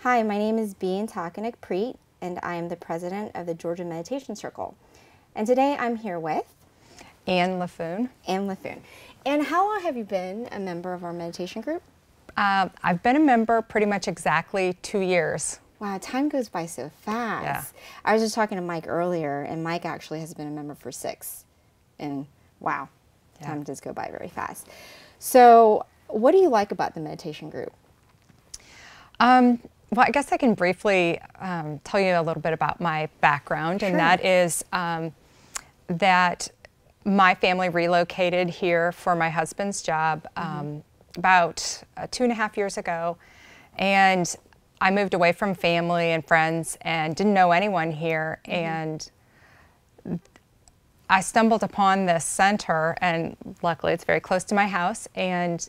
Hi, my name is Bean Takanik-Preet, and I am the president of the Georgia Meditation Circle. And today I'm here with Munkel-Laffoon. Munkel-Laffoon. And how long have you been a member of our meditation group? I've been a member pretty much exactly 2 years. Wow, time goes by so fast. Yeah. I was just talking to Mike earlier, and Mike actually has been a member for 6. And wow, Yeah. time does go by very fast. So what do you like about the meditation group? Well, I guess I can briefly tell you a little bit about my background, Sure. and that is that my family relocated here for my husband's job about 2.5 years ago, and I moved away from family and friends and didn't know anyone here, and I stumbled upon this center, and luckily it's very close to my house, and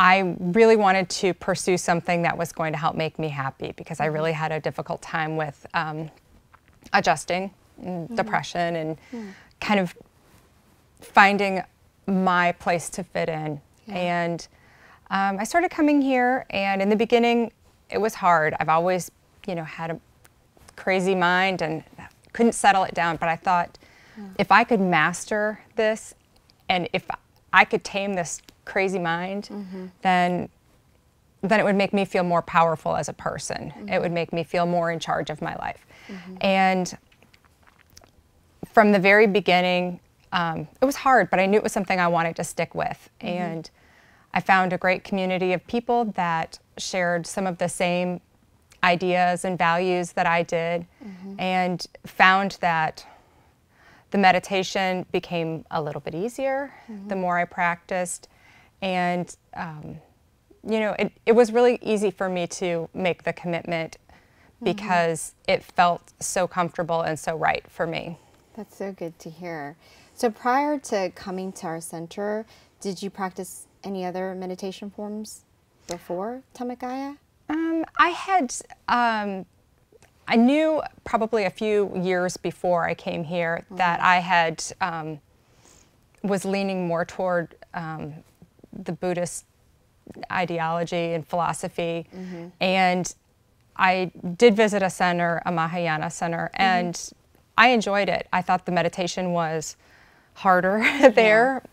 I really wanted to pursue something that was going to help make me happy, because I really had a difficult time with adjusting, depression, and kind of finding my place to fit in. Yeah. And I started coming here, and in the beginning it was hard. I've always, had a crazy mind and couldn't settle it down, but I thought if I could master this, and if I could tame this crazy mind, then it would make me feel more powerful as a person. It would make me feel more in charge of my life. And from the very beginning, it was hard, but I knew it was something I wanted to stick with. And I found a great community of people that shared some of the same ideas and values that I did, and found that the meditation became a little bit easier the more I practiced. And, it was really easy for me to make the commitment because it felt so comfortable and so right for me. That's so good to hear. So prior to coming to our center, did you practice any other meditation forms before Dhammakaya? I knew probably a few years before I came here that I had was leaning more toward the Buddhist ideology and philosophy, and I did visit a center, a Mahayana center, and I enjoyed it. I thought the meditation was harder there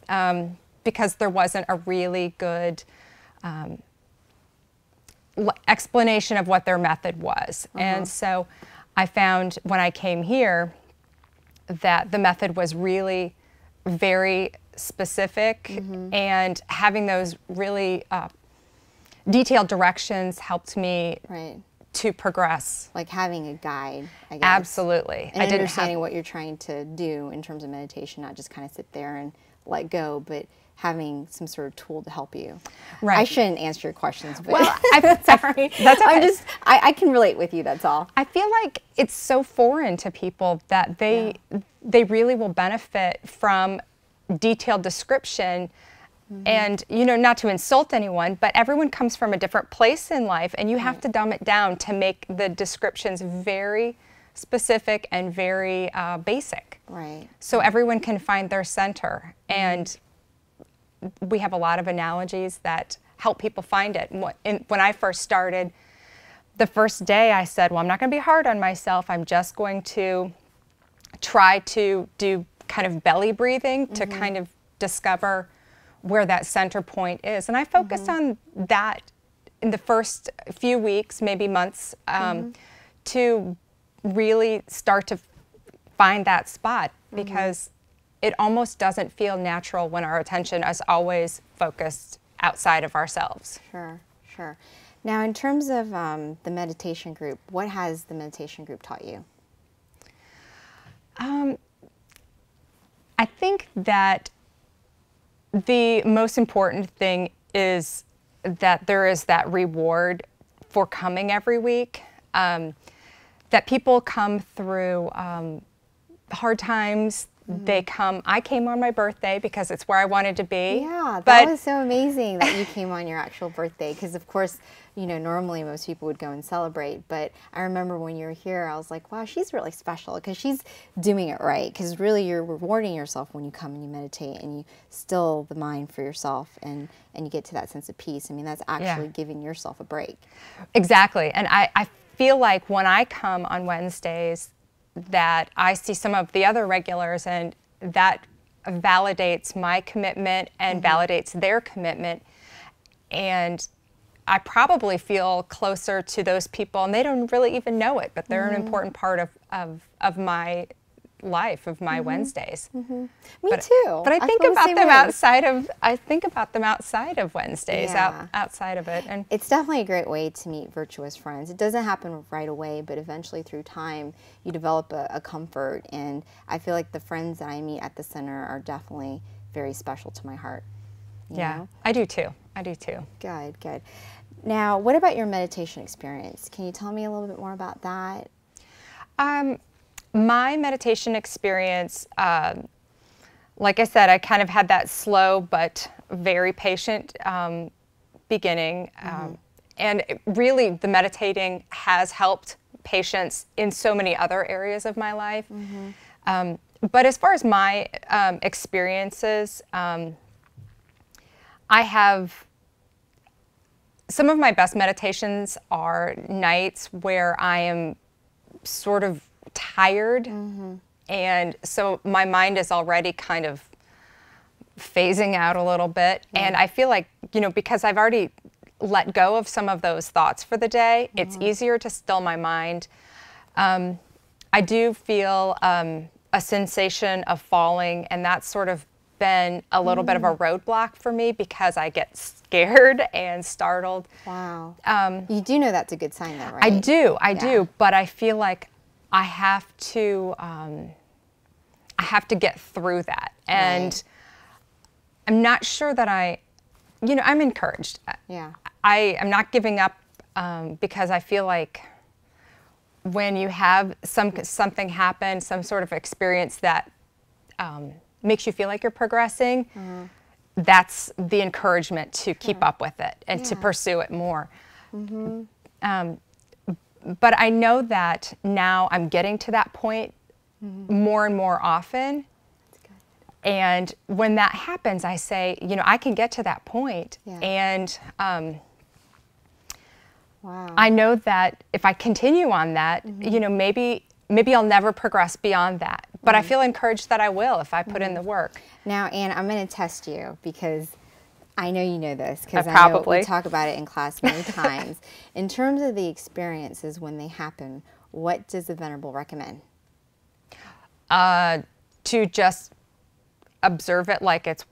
because there wasn't a really good explanation of what their method was. And so I found when I came here that the method was really very specific, and having those really detailed directions helped me to progress. Like having a guide, I guess. Absolutely. And understanding what you're trying to do in terms of meditation, not just kind of sit there and let go, but having some sort of tool to help you. Right. I shouldn't answer your questions, but well, sorry. That's okay. I can relate with you, that's all. I feel like it's so foreign to people that they really will benefit from detailed description. And, not to insult anyone, but everyone comes from a different place in life, and you have to dumb it down to make the descriptions very specific and very basic. Right. So everyone can find their center. And we have a lot of analogies that help people find it. When I first started, the first day I said, well, I'm not going to be hard on myself. I'm just going to try to do kind of belly breathing to kind of discover where that center point is. And I focused on that in the first few weeks, maybe months, to really start to find that spot, because it almost doesn't feel natural when our attention is always focused outside of ourselves. Sure, sure. Now, in terms of the meditation group, what has the meditation group taught you? I think that the most important thing is that there is that reward for coming every week, that people come through hard times, They come, I came on my birthday because it's where I wanted to be. Yeah, that but was so amazing that you came on your actual birthday, because of course, you know, normally most people would go and celebrate, but I remember when you were here, I was like, wow, she's really special, because she's doing it right, because really you're rewarding yourself when you come and you meditate and you still the mind for yourself, and you get to that sense of peace. I mean, that's actually giving yourself a break. Exactly. And I feel like when I come on Wednesdays that I see some of the other regulars, and that validates my commitment and validates their commitment. And I probably feel closer to those people, and they don't really even know it, but they're an important part of my life, of my Wednesdays. Me too. But I think feel the about same them way. outside of Wednesdays, Yeah. outside of it. And It's definitely a great way to meet virtuous friends. It doesn't happen right away, but eventually through time, you develop a comfort. And I feel like the friends that I meet at the center are definitely very special to my heart. You know? I do too. I do too. Good, good. Now, what about your meditation experience? Can you tell me a little bit more about that? My meditation experience, like I said, I kind of had that slow but very patient beginning. And really, the meditating has helped patients in so many other areas of my life. But as far as my experiences, I have some of my best meditations are nights where I am sort of tired, and so my mind is already kind of phasing out a little bit, and I feel like, you know, because I've already let go of some of those thoughts for the day, it's easier to still my mind. I do feel a sensation of falling, and that's sort of been a little bit of a roadblock for me because I get scared and startled. Wow. You do know that's a good sign though, right? I do, but I feel like I have to get through that. And I'm not sure that I'm encouraged. Yeah. I am not giving up because I feel like when you have something happen, some sort of experience that makes you feel like you're progressing, that's the encouragement to keep up with it and to pursue it more. But I know that now I'm getting to that point more and more often. That's good. And when that happens, I say, you know, I can get to that point. And wow. I know that if I continue on that, you know, maybe I'll never progress beyond that. But I feel encouraged that I will if I put in the work. Now, Anne, I'm going to test you because I know you know this, because I know Probably. we talk about it in class many times. In terms of the experiences when they happen, what does the Venerable recommend? To just observe it like it's,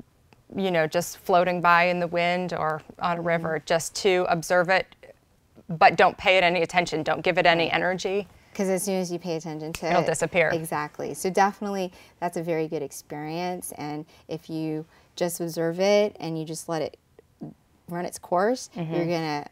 you know, just floating by in the wind or on a river, just to observe it, but don't pay it any attention, don't give it any energy. Because as soon as you pay attention to it, It'll disappear. Exactly. So definitely that's a very good experience. And if you just observe it and you just let it run its course, you're going to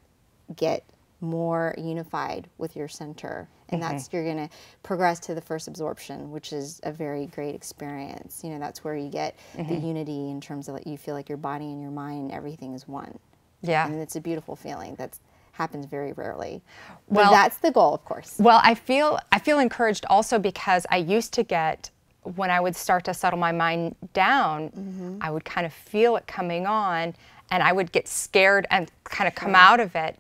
get more unified with your center. And you're going to progress to the first absorption, which is a very great experience. You know, that's where you get the unity in terms of you feel like your body and your mind, everything is one. Yeah. And it's a beautiful feeling. That happens very rarely. Well, but that's the goal, of course. Well, I feel encouraged also because I used to get, when I would start to settle my mind down, I would kind of feel it coming on, and I would get scared and kind of come out of it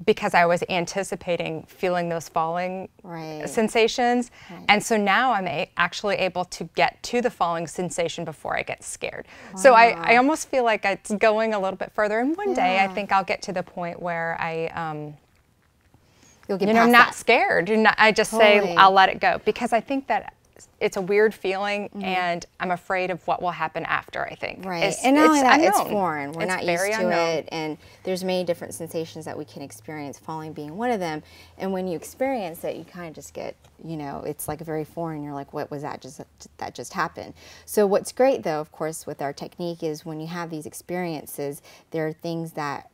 because I was anticipating feeling those falling sensations. And so now I'm actually able to get to the falling sensation before I get scared. So I almost feel like it's going a little bit further. And one day I think I'll get to the point where You'll get you know, I'm not scared. I just say, I'll let it go. Because I think that it's a weird feeling, and I'm afraid of what will happen after, I think. Right. And not only that, it's unknown. foreign. We're It's not very used to unknown. it. And there's many different sensations that we can experience, falling being one of them. And when you experience it, you kind of just get, you know, it's like very foreign. You're like, what was that just happened? So what's great, though, of course, with our technique is when you have these experiences, there are things that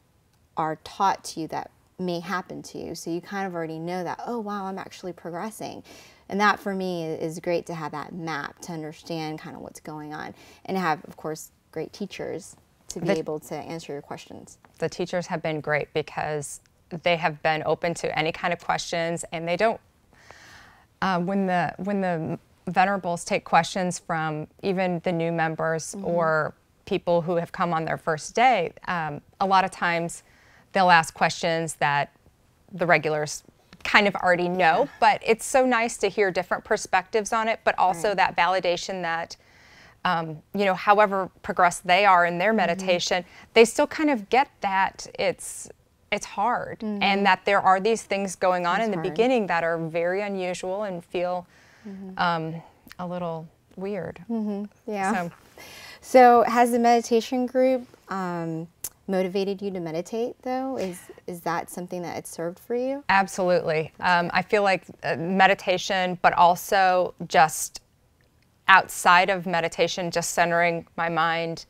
are taught to you that may happen to you. So you kind of already know that, oh, wow, I'm actually progressing. And that for me is great, to have that map to understand kind of what's going on, and to have, of course, great teachers to be able to answer your questions. The teachers have been great because they have been open to any kind of questions, and they don't, when the venerables take questions from even the new members or people who have come on their first day, a lot of times they'll ask questions that the regulars kind of already know, but it's so nice to hear different perspectives on it, but also that validation that, you know, however progressed they are in their meditation, they still kind of get that it's hard, and that there are these things going on in the beginning that are very unusual and feel a little weird. Yeah. So has the meditation group motivated you to meditate, though? Is that something that it's served for you? Absolutely. I feel like meditation, but also just outside of meditation, just centering my mind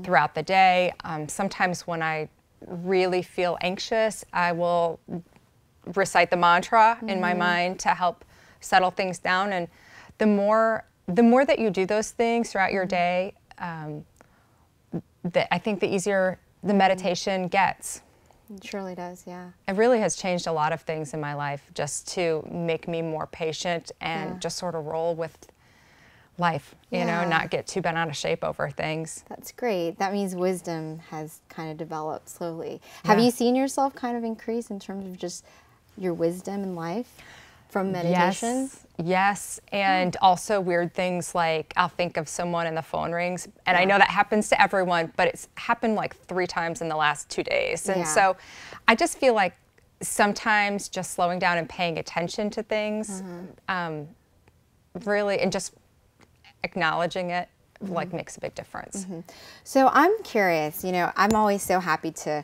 throughout the day. Sometimes when I really feel anxious, I will recite the mantra in my mind to help settle things down. And the more that you do those things throughout your day, I think the easier the meditation gets. It surely does, yeah. It really has changed a lot of things in my life, just to make me more patient and just sort of roll with life, you know, not get too bent out of shape over things. That's great. That means wisdom has kind of developed slowly. Have you seen yourself kind of increase in terms of just your wisdom in life from meditation? Yes, and also weird things like I'll think of someone and the phone rings, and I know that happens to everyone, but it's happened like 3 times in the last 2 days. And so I just feel like sometimes just slowing down and paying attention to things, really, and just acknowledging it like makes a big difference. So I'm curious, you know, I'm always so happy to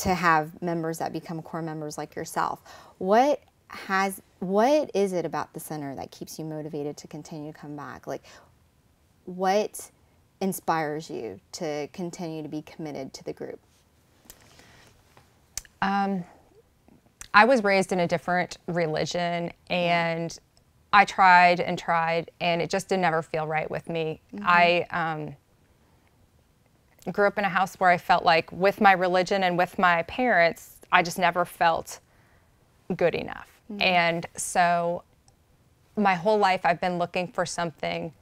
have members that become core members like yourself. What is it about the center that keeps you motivated to continue to come back? Like, what inspires you to continue to be committed to the group? I was raised in a different religion, and I tried and tried, and it just did never feel right with me. I grew up in a house where I felt like with my religion and with my parents, I just never felt good enough. And so my whole life I've been looking for something.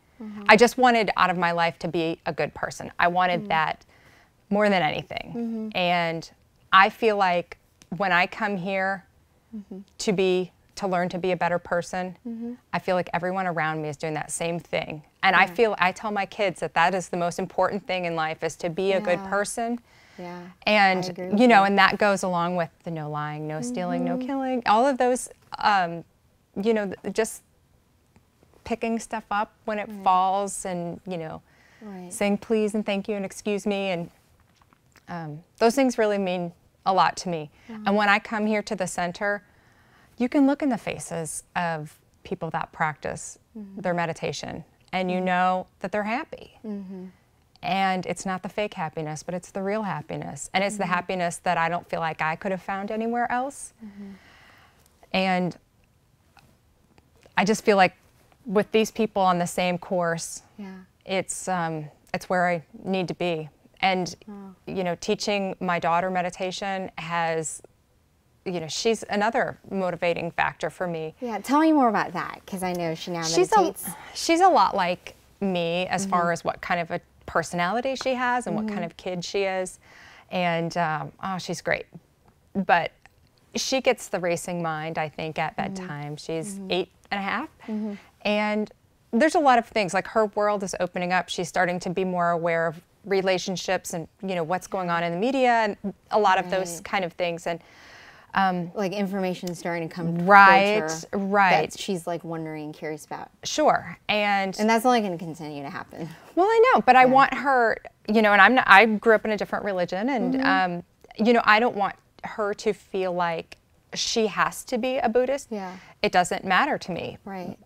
I just wanted out of my life to be a good person. I wanted that more than anything. And I feel like when I come here to learn to be a better person, I feel like everyone around me is doing that same thing. And I tell my kids that is the most important thing in life, is to be a good person. And, you know, and that goes along with the no lying, no stealing, no killing, all of those, you know, just picking stuff up when it falls, and, you know, saying please and thank you and excuse me. And those things really mean a lot to me. And when I come here to the center, you can look in the faces of people that practice their meditation, and you know that they're happy. And it's not the fake happiness, but it's the real happiness. And it's the happiness that I don't feel like I could have found anywhere else. And I just feel like with these people on the same course, it's where I need to be. And, you know, teaching my daughter meditation has, you know, she's another motivating factor for me. Yeah, tell me more about that, because I know she now meditates. She's a lot like me as far as what kind of a personality she has and what kind of kid she is. And, oh, she's great. But she gets the racing mind, I think, at bedtime. She's 8 and a half. And there's a lot of things, like her world is opening up. She's starting to be more aware of relationships and, you know, what's going on in the media and a lot of those kind of things. And like information starting to come towards her that she's like wondering, curious about. Sure. And that's only going to continue to happen. Well, I know, but I want her, you know, and I grew up in a different religion, and you know, I don't want her to feel like she has to be a Buddhist. It doesn't matter to me.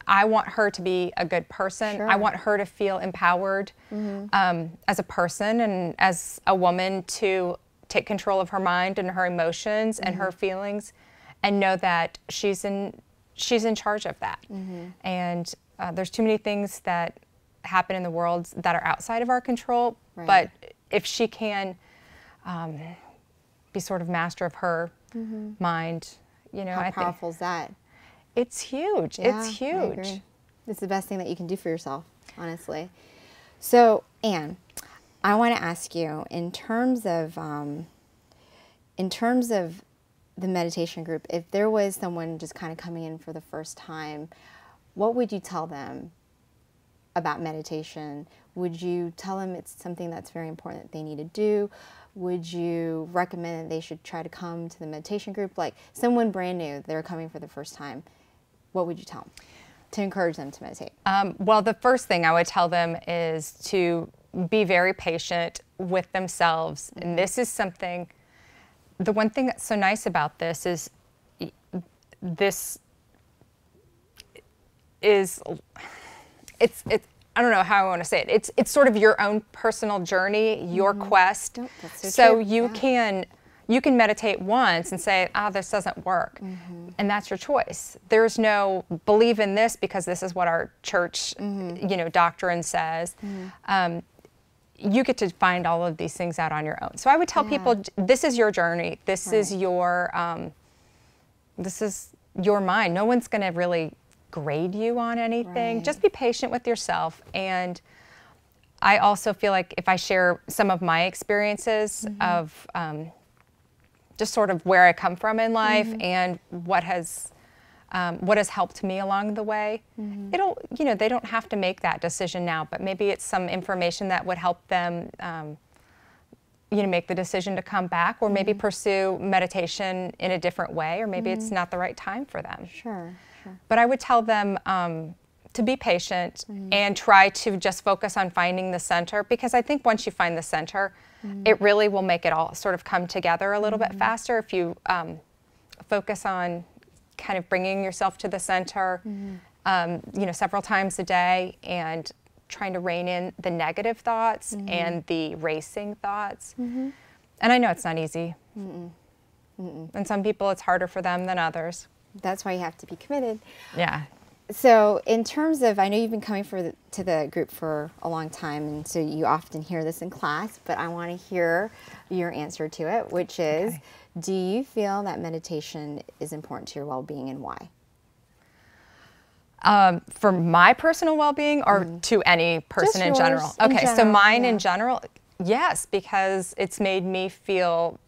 I want her to be a good person. I want her to feel empowered as a person and as a woman, to take control of her mind and her emotions and her feelings, and know that she's in she's in charge of that. And there's too many things that happen in the world that are outside of our control. Right. But if she can be sort of master of her mind, you know, How powerful is that? It's huge. Yeah, it's huge. I agree. It's the best thing that you can do for yourself, honestly. So, Anne, I want to ask you, in terms of the meditation group, if there was someone just kind of coming in for the first time, what would you tell them about meditation? Would you tell them it's something that's very important that they need to do? Would you recommend that they should try to come to the meditation group? Like someone brand new, they're coming for the first time, what would you tell them to encourage them to meditate? Well, the first thing I would tell them is to be very patient with themselves. And this is something, the one thing that's so nice about this is I don't know how I want to say it. It's sort of your own personal journey, your quest. Nope, that's so true. you can meditate once and say, this doesn't work. And that's your choice. There's no believe in this because this is what our church, doctrine says. You get to find all of these things out on your own. So I would tell people, this is your journey. This is your mind. No one's going to really grade you on anything. Right. Just be patient with yourself. And I also feel like if I share some of my experiences of just sort of where I come from in life and what has helped me along the way, it'll, they don't have to make that decision now, but maybe it's some information that would help them, make the decision to come back, or maybe pursue meditation in a different way, or maybe it's not the right time for them. Sure. But I would tell them to be patient and try to just focus on finding the center, because I think once you find the center, it really will make it all sort of come together a little bit faster if you focus on kind of bringing yourself to the center, several times a day, and trying to rein in the negative thoughts and the racing thoughts. And I know it's not easy. And some people, it's harder for them than others. That's why you have to be committed. Yeah. So in terms of, I know you've been coming to the group for a long time, and so you often hear this in class, but I want to hear your answer to it, which is, do you feel that meditation is important to your well-being, and why? For my personal well-being, or to any person in general? Okay, so mine in general, yes, because it's made me feel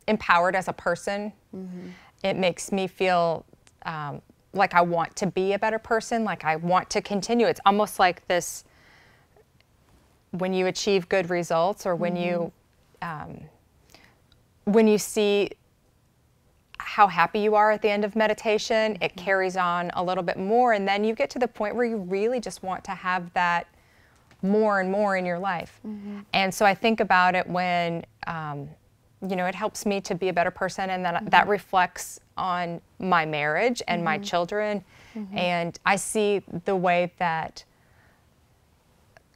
empowered as a person. It makes me feel like I want to be a better person, like I want to continue. It's almost like this, when you achieve good results, or when you see how happy you are at the end of meditation, it carries on a little bit more, and then you get to the point where you really just want to have that more and more in your life. And so I think about it when it helps me to be a better person, and then that reflects on my marriage and my children. And I see the way that,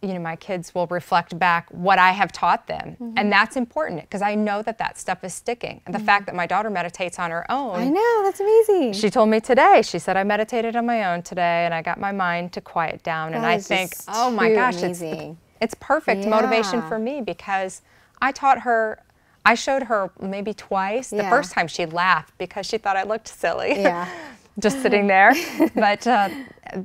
my kids will reflect back what I have taught them. And that's important, because I know that stuff is sticking. And the fact that my daughter meditates on her own. I know, that's amazing. She told me today, she said, I meditated on my own today, and I got my mind to quiet down. And I think, oh my gosh, it's perfect motivation for me, because I showed her maybe twice. The first time she laughed because she thought I looked silly, just sitting there. But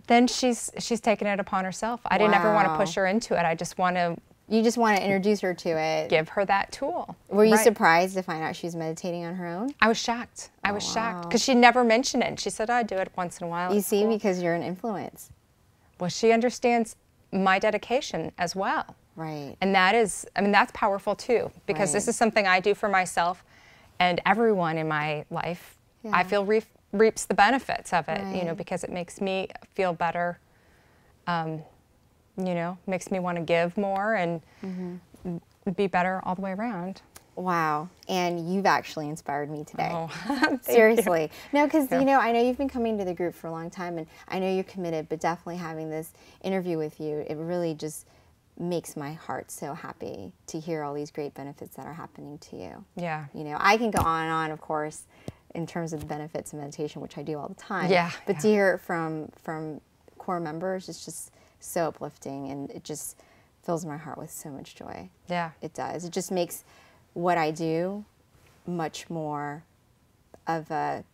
then she's taken it upon herself. I didn't ever want to push her into it. I just want to. You just want to introduce her to it. Give her that tool. Were you surprised to find out she was meditating on her own? I was shocked. I was shocked, because she never mentioned it. She said, I do it once in a while. You see, because you're an influence. Well, she understands my dedication as well. Right. And that's powerful too, because this is something I do for myself, and everyone in my life, I feel reaps the benefits of it, because it makes me feel better, makes me want to give more and be better all the way around. Wow. And you've actually inspired me today. Oh, seriously. No, because, I know you've been coming to the group for a long time, and I know you're committed, but definitely having this interview with you, it really just makes my heart so happy to hear all these great benefits that are happening to you. Yeah. I can go on and on, of course, in terms of the benefits of meditation, which I do all the time. Yeah. But to hear it from core members, it's just so uplifting, and it just fills my heart with so much joy. Yeah. It does. It just makes what I do much more of a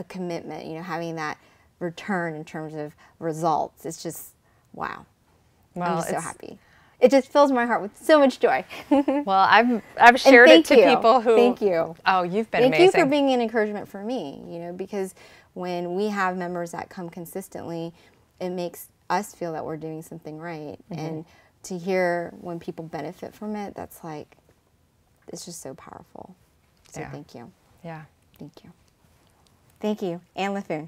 commitment, you know, having that return in terms of results. It's just, wow. Well, I'm just so happy. It just fills my heart with so much joy. Well, I've shared it to people who. Thank you. Oh, you've been Thank amazing. you for being an encouragement for me, you know, because when we have members that come consistently, it makes us feel that we're doing something right. And to hear when people benefit from it, that's like, it's just so powerful. So thank you. Yeah. Thank you. Thank you, Ann Laffoon.